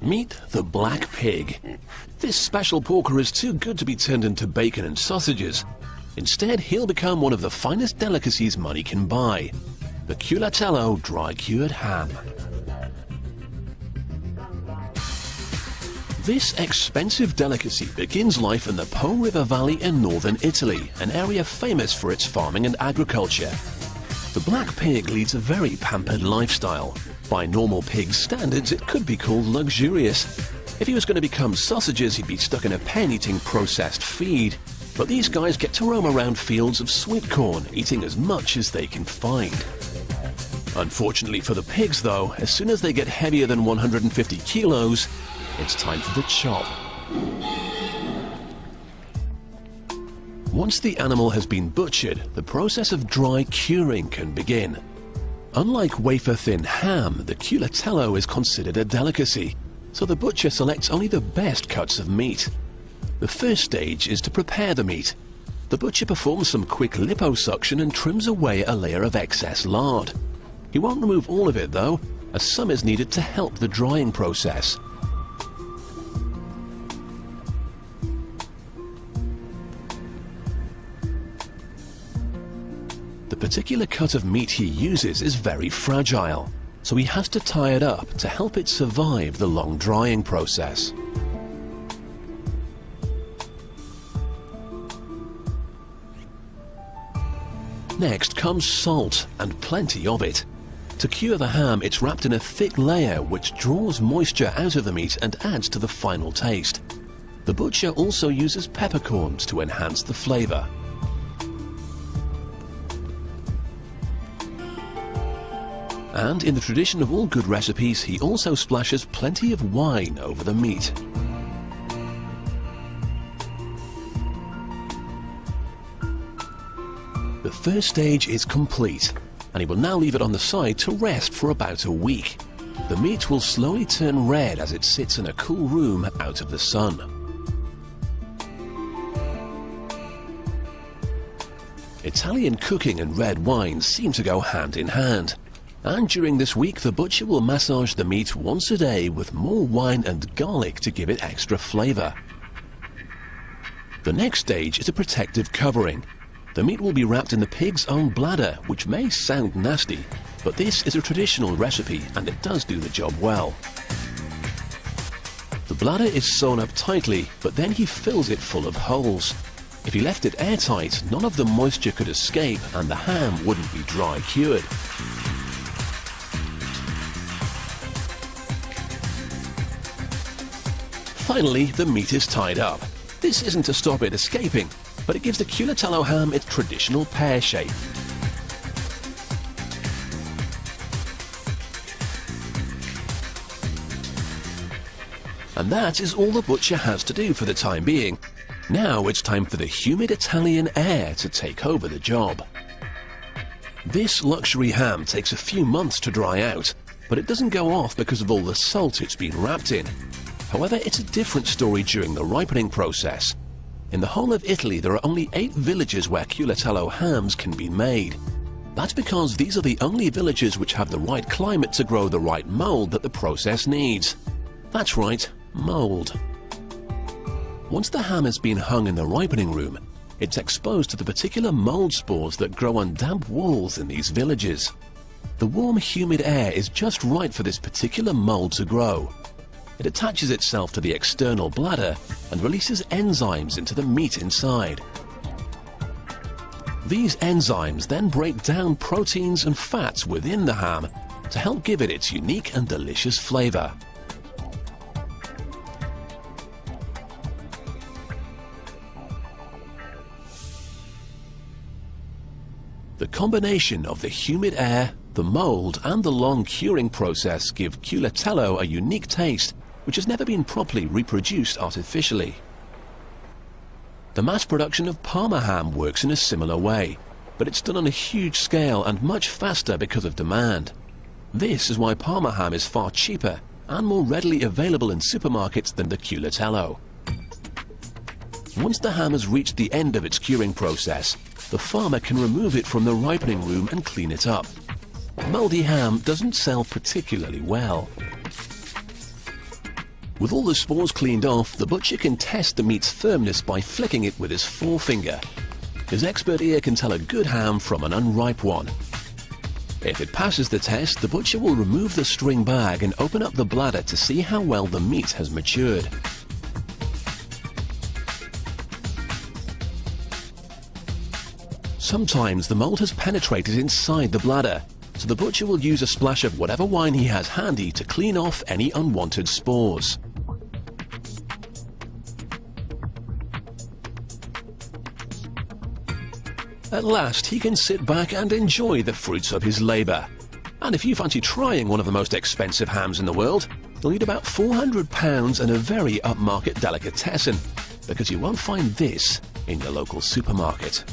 Meet the black pig. This special porker is too good to be turned into bacon and sausages. Instead, he'll become one of the finest delicacies money can buy. The Culatello dry-cured ham. This expensive delicacy begins life in the Po River Valley in northern Italy, an area famous for its farming and agriculture. The black pig leads a very pampered lifestyle. By normal pig standards, it could be called luxurious. If he was going to become sausages, he'd be stuck in a pen eating processed feed. But these guys get to roam around fields of sweet corn, eating as much as they can find. Unfortunately for the pigs, though, as soon as they get heavier than 150 kilos, it's time for the chop. Once the animal has been butchered, the process of dry curing can begin. Unlike wafer-thin ham, the Culatello is considered a delicacy, so the butcher selects only the best cuts of meat. The first stage is to prepare the meat. The butcher performs some quick liposuction and trims away a layer of excess lard. He won't remove all of it though, as some is needed to help the drying process. The particular cut of meat he uses is very fragile, so he has to tie it up to help it survive the long drying process. Next comes salt, and plenty of it. To cure the ham, it's wrapped in a thick layer which draws moisture out of the meat and adds to the final taste. The butcher also uses peppercorns to enhance the flavor. And in the tradition of all good recipes, he also splashes plenty of wine over the meat. The first stage is complete, and he will now leave it on the side to rest for about a week. The meat will slowly turn red as it sits in a cool room out of the sun. Italian cooking and red wine seem to go hand in hand. And during this week, the butcher will massage the meat once a day with more wine and garlic to give it extra flavor. The next stage is a protective covering. The meat will be wrapped in the pig's own bladder, which may sound nasty, but this is a traditional recipe and it does do the job well. The bladder is sewn up tightly, but then he fills it full of holes. If he left it airtight, none of the moisture could escape and the ham wouldn't be dry cured. Finally, the meat is tied up. This isn't to stop it escaping, but it gives the Culatello ham its traditional pear shape. And that is all the butcher has to do for the time being. Now it's time for the humid Italian air to take over the job. This luxury ham takes a few months to dry out, but it doesn't go off because of all the salt it's been wrapped in. However, it's a different story during the ripening process. In the whole of Italy, there are only 8 villages where Culatello hams can be made. That's because these are the only villages which have the right climate to grow the right mold that the process needs. That's right, mold. Once the ham has been hung in the ripening room, it's exposed to the particular mold spores that grow on damp walls in these villages. The warm, humid air is just right for this particular mold to grow. It attaches itself to the external bladder and releases enzymes into the meat inside. These enzymes then break down proteins and fats within the ham to help give it its unique and delicious flavor. The combination of the humid air, the mold, and the long curing process give Culatello a unique taste which has never been properly reproduced artificially. The mass production of Parma ham works in a similar way, but it's done on a huge scale and much faster because of demand. This is why Parma ham is far cheaper and more readily available in supermarkets than the Culatello. Once the ham has reached the end of its curing process, the farmer can remove it from the ripening room and clean it up. Moldy ham doesn't sell particularly well. With all the spores cleaned off, the butcher can test the meat's firmness by flicking it with his forefinger. His expert ear can tell a good ham from an unripe one. If it passes the test, the butcher will remove the string bag and open up the bladder to see how well the meat has matured. Sometimes the mold has penetrated inside the bladder, so the butcher will use a splash of whatever wine he has handy to clean off any unwanted spores. At last, he can sit back and enjoy the fruits of his labour. And if you fancy trying one of the most expensive hams in the world, you'll need about £400 and a very upmarket delicatessen, because you won't find this in your local supermarket.